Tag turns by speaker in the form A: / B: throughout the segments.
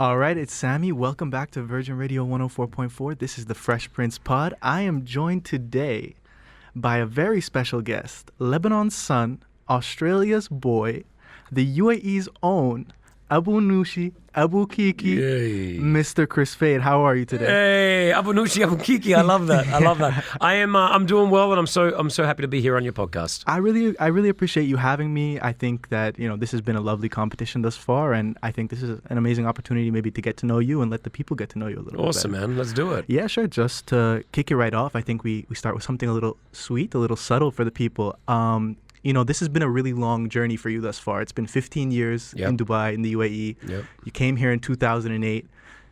A: All right, it's Sami. Welcome back to Virgin Radio 104.4. This is the Fresh Prince Pod. I am joined today by a very special guest, Lebanon's son, Australia's boy, the UAE's own Abu Nushi, Abu Kiki,
B: Yay.
A: Mr. Kris Fade. How are you today?
B: Hey, Abu Nushi, Abu Kiki. I love that. I love that. I'm doing well, and I'm so happy to be here on your podcast.
A: I really appreciate you having me. I think that, this has been a lovely competition thus far, and I think this is an amazing opportunity maybe to get to know you and let the people get to know you a little bit
B: Awesome,
A: better.
B: man. Let's do it.
A: Yeah, sure. Just to kick it right off, I think we start with something a little sweet, a little subtle for the people. This has been a really long journey for you thus far. It's been 15 years in Dubai, in the UAE.
B: Yep.
A: You came here in 2008.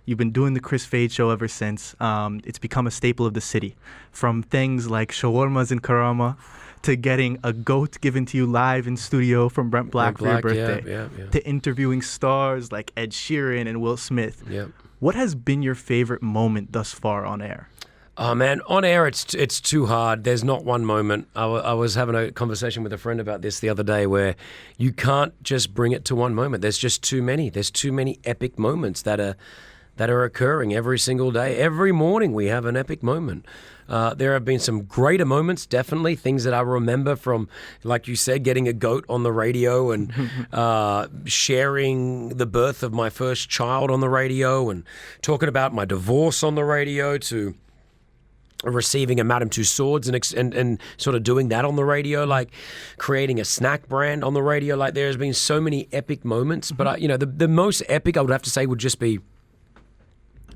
A: You've been doing the Kris Fade show ever since. It's become a staple of the city. From things like shawarmas in Karama to getting a goat given to you live in studio from Brent Black for your birthday, to interviewing stars like Ed Sheeran and Will Smith.
B: Yep.
A: What has been your favorite moment thus far on air?
B: Oh, man, on air, it's too hard. There's not one moment. I was having a conversation with a friend about this the other day where you can't just bring it to one moment. There's just too many. There's too many epic moments that are occurring every single day. Every morning we have an epic moment. There have been some greater moments, definitely, things that I remember from, like you said, getting a goat on the radio and sharing the birth of my first child on the radio and talking about my divorce on the radio to receiving a Madame Tussauds and sort of doing that on the radio, like creating a snack brand on the radio. Like there's been so many epic moments, but the most epic I would have to say would just be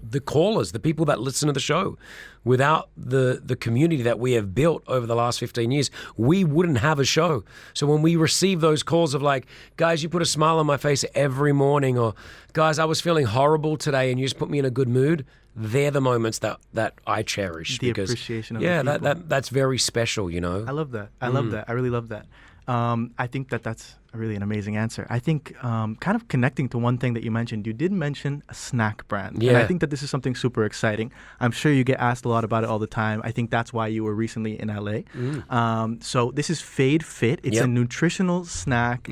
B: the callers, the people that listen to the show. Without the community that we have built over the last 15 years, we wouldn't have a show. So when we receive those calls of like, guys, you put a smile on my face every morning, or guys, I was feeling horrible today and you just put me in a good mood, they're the moments that I cherish.
A: The appreciation of the people.
B: That's very special,
A: I love that. I love that. I really love that. I think that's really an amazing answer. I think kind of connecting to one thing that you mentioned, you did mention a snack brand.
B: Yeah.
A: And I think that this is something super exciting. I'm sure you get asked a lot about it all the time. I think that's why you were recently in LA. So this is Fade Fit. It's a nutritional snack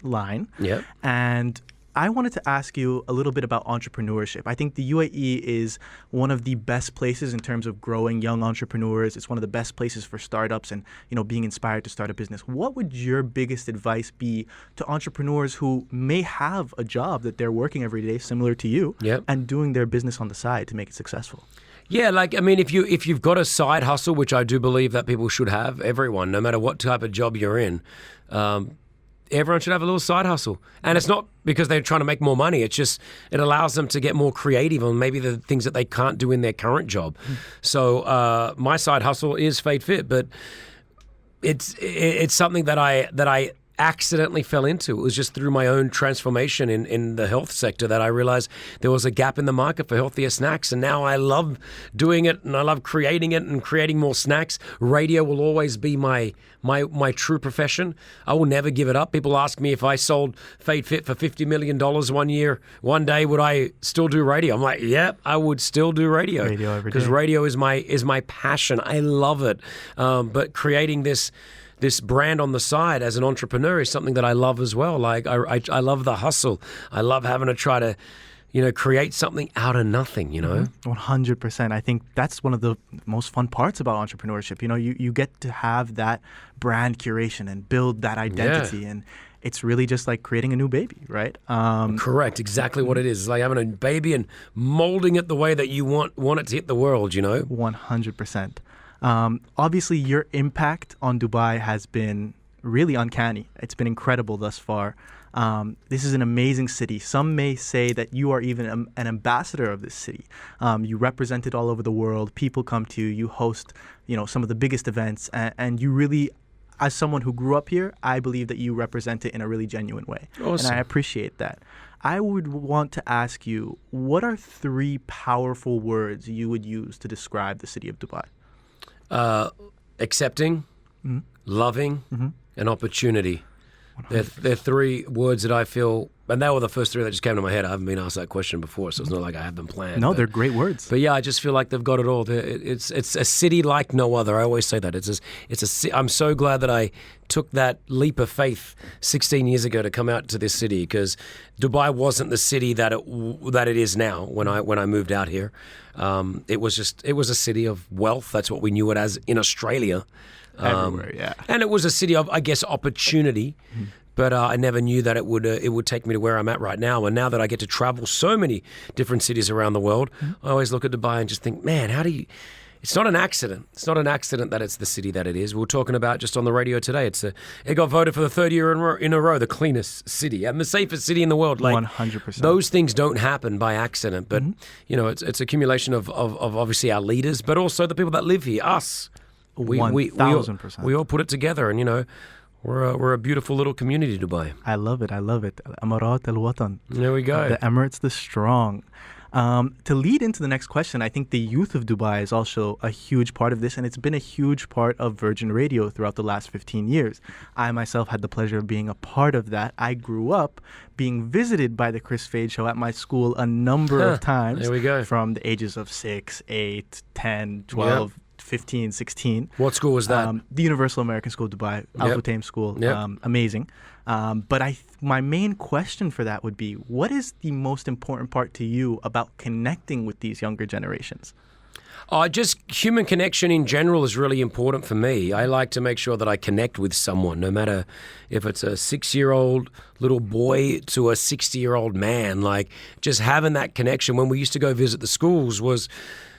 A: line.
B: Yep.
A: And I wanted to ask you a little bit about entrepreneurship. I think the UAE is one of the best places in terms of growing young entrepreneurs. It's one of the best places for startups and, being inspired to start a business. What would your biggest advice be to entrepreneurs who may have a job that they're working every day, similar to you, and doing their business on the side to make it successful?
B: Yeah, if you've got a side hustle, which I do believe that people should have, everyone, no matter what type of job you're in, everyone should have a little side hustle. And it's not because they're trying to make more money. It's just it allows them to get more creative on maybe the things that they can't do in their current job. So my side hustle is Fade Fit, but it's something that I accidentally fell into. It was just through my own transformation in the health sector that I realized there was a gap in the market for healthier snacks, and now I love doing it and I love creating it and creating more snacks. Radio will always be my true profession. I will never give it up. People ask me if I sold Fade Fit for $50 million one day, would I still do radio? I'm like, yep, I would still do radio.
A: Radio every day.
B: Because radio is my passion. I love it. But creating this brand on the side as an entrepreneur is something that I love as well. Like I love the hustle. I love having to try to, create something out of nothing,
A: 100%. I think that's one of the most fun parts about entrepreneurship. You get to have that brand curation and build that identity, and it's really just like creating a new baby, right?
B: Correct. Exactly what it is. It's like having a baby and molding it the way that you want it to hit the world,
A: 100%. Obviously, your impact on Dubai has been really uncanny. It's been incredible thus far. This is an amazing city. Some may say that you are even an ambassador of this city. You represent it all over the world. People come to you. You host, some of the biggest events, and you really, as someone who grew up here, I believe that you represent it in a really genuine way.
B: Awesome.
A: And I appreciate that. I would want to ask you, what are 3 powerful words you would use to describe the city of Dubai?
B: Accepting, loving, and opportunity. They're 3 words that I feel And they were the first three that just came to my head. I haven't been asked that question before, so it's not like I have them planned.
A: No, they're great words.
B: But yeah, I just feel like they've got it all. It's a city like no other. I always say that. I'm so glad that I took that leap of faith 16 years ago to come out to this city, because Dubai wasn't the city that it is now when I moved out here. It was a city of wealth. That's what we knew it as in Australia.
A: Everywhere, yeah.
B: And it was a city of, I guess, opportunity. But I never knew that it would take me to where I'm at right now. And now that I get to travel so many different cities around the world, I always look at Dubai and just think, man, it's not an accident. It's not an accident that it's the city that it is. We were talking about just on the radio today. It got voted for the third year in a row, the cleanest city and the safest city in the world. Like
A: 100%.
B: Those things don't happen by accident. But, it's accumulation of obviously our leaders, but also the people that live here, us.
A: 1,000%.
B: We all put it together, and, we're a beautiful little community, Dubai.
A: I love it. Amarat al-Watan.
B: There we go.
A: The Emirates, the strong. To lead into the next question, I think the youth of Dubai is also a huge part of this, and it's been a huge part of Virgin Radio throughout the last 15 years. I myself had the pleasure of being a part of that. I grew up being visited by the Kris Fade show at my school a number of times.
B: There we go.
A: From the ages of 6, 8, 10, 12, 15, 16.
B: What school was that?
A: The Universal American School, Dubai, Al Futtaim School. Amazing. But my main question for that would be, what is the most important part to you about connecting with these younger generations?
B: Just human connection in general is really important for me. I like to make sure that I connect with someone, no matter if it's a 6-year-old little boy to a 60-year-old man. Like, just having that connection. When we used to go visit the schools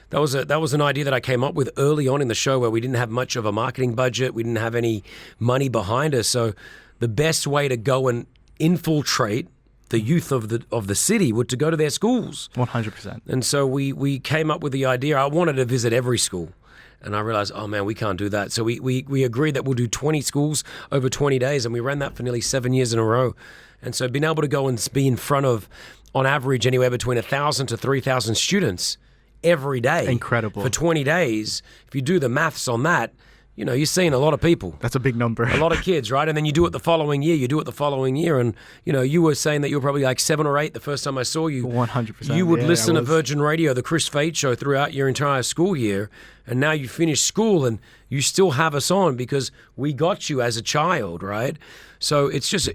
B: That was an idea that I came up with early on in the show, where we didn't have much of a marketing budget. We didn't have any money behind us. So the best way to go and infiltrate the youth of the city would to go to their schools.
A: 100%.
B: And so we came up with the idea. I wanted to visit every school. And I realized, oh man, we can't do that. So we agreed that we'll do 20 schools over 20 days. And we ran that for nearly 7 years in a row. And so being able to go and be in front of, on average, anywhere between 1,000 to 3,000 students every day.
A: Incredible.
B: For 20 days. If you do the maths on that, you're seeing a lot of people.
A: That's a big number.
B: A lot of kids, right? And then you do it the following year. And, you were saying that you were probably like 7 or 8 the first time I saw you.
A: 100%.
B: You would listen to Virgin Radio, the Kris Fade show, throughout your entire school year. And now you finish school and you still have us on because we got you as a child, right? So it's just...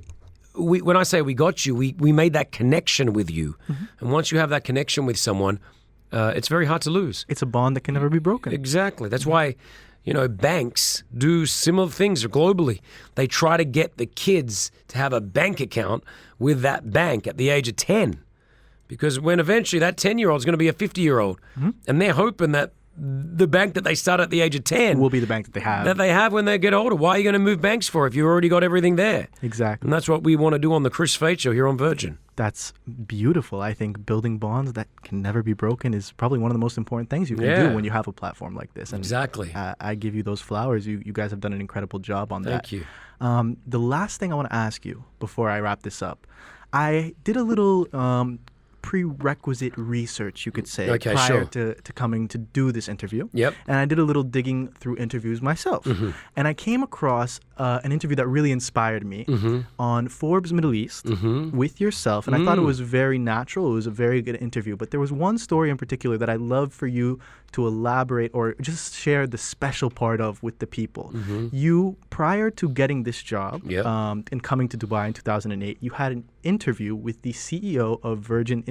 B: when I say we got you, we made that connection with you. And once you have that connection with someone, it's very hard to lose.
A: It's a bond that can never be broken.
B: Exactly. That's why, banks do similar things globally. They try to get the kids to have a bank account with that bank at the age of 10. Because when eventually that 10-year-old is going to be a 50-year-old. And they're hoping that the bank that they start at the age of 10
A: will be the bank that they have.
B: When they get older. Why are you going to move banks for if you've already got everything there?
A: Exactly.
B: And that's what we want to do on the Kris Fade show here on Virgin.
A: That's beautiful. I think building bonds that can never be broken is probably one of the most important things you can do when you have a platform like this. And
B: exactly.
A: I give you those flowers. You guys have done an incredible job on that.
B: Thank you.
A: The last thing I want to ask you before I wrap this up, I did a little prerequisite research, you could say, prior to coming to do this interview.
B: Yep.
A: And I did a little digging through interviews myself. And I came across an interview that really inspired me on Forbes Middle East with yourself. And I thought it was very natural. It was a very good interview. But there was one story in particular that I'd love for you to elaborate or just share the special part of with the people. You, prior to getting this job and coming to Dubai in 2008, you had an interview with the CEO of Virgin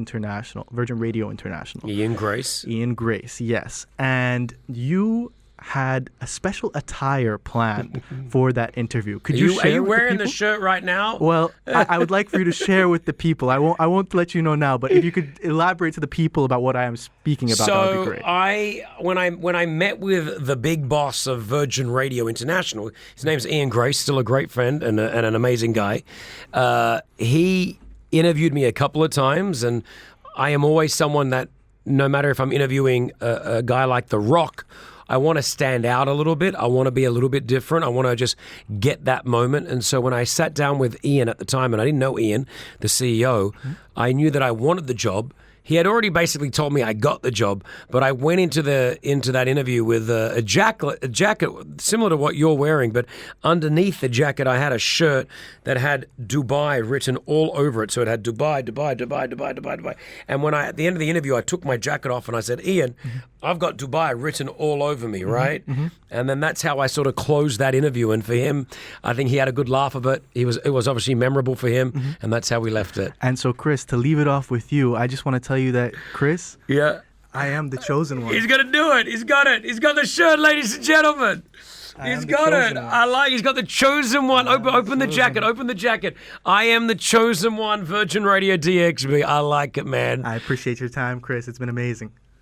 A: Radio International.
B: Ian Grace,
A: yes. And you had a special attire planned for that interview. Could you share?
B: Are you
A: with
B: wearing
A: the
B: shirt right now?
A: Well, I would like for you to share with the people. I won't let you know now, but if you could elaborate to the people about what I am speaking about, that would be great.
B: When I met with the big boss of Virgin Radio International, his name's Ian Grace, still a great friend and an amazing guy. He interviewed me a couple of times, and I am always someone that, no matter if I'm interviewing a guy like The Rock, I want to stand out a little bit. I want to be a little bit different. I want to just get that moment. And so when I sat down with Ian at the time, and I didn't know Ian, the CEO, I knew that I wanted the job. He had already basically told me I got the job, but I went into that interview with a jacket similar to what you're wearing, but underneath the jacket I had a shirt that had Dubai written all over it. So it had Dubai, Dubai, Dubai, Dubai, Dubai, Dubai. And when at the end of the interview, I took my jacket off and I said, Ian, I've got Dubai written all over me, right? And then that's how I sort of closed that interview. And for him, I think he had a good laugh of it. It was obviously memorable for him, and that's how we left it.
A: And so, Kris, to leave it off with you, I just want to tell you that, Kris, I am the chosen one.
B: He's going to do it. He's got it. He's got the shirt, ladies and gentlemen. He's got it. He's got the chosen one. Open the jacket. Open the jacket. I am the chosen one, Virgin Radio DXB. I like it, man.
A: I appreciate your time, Kris. It's been amazing.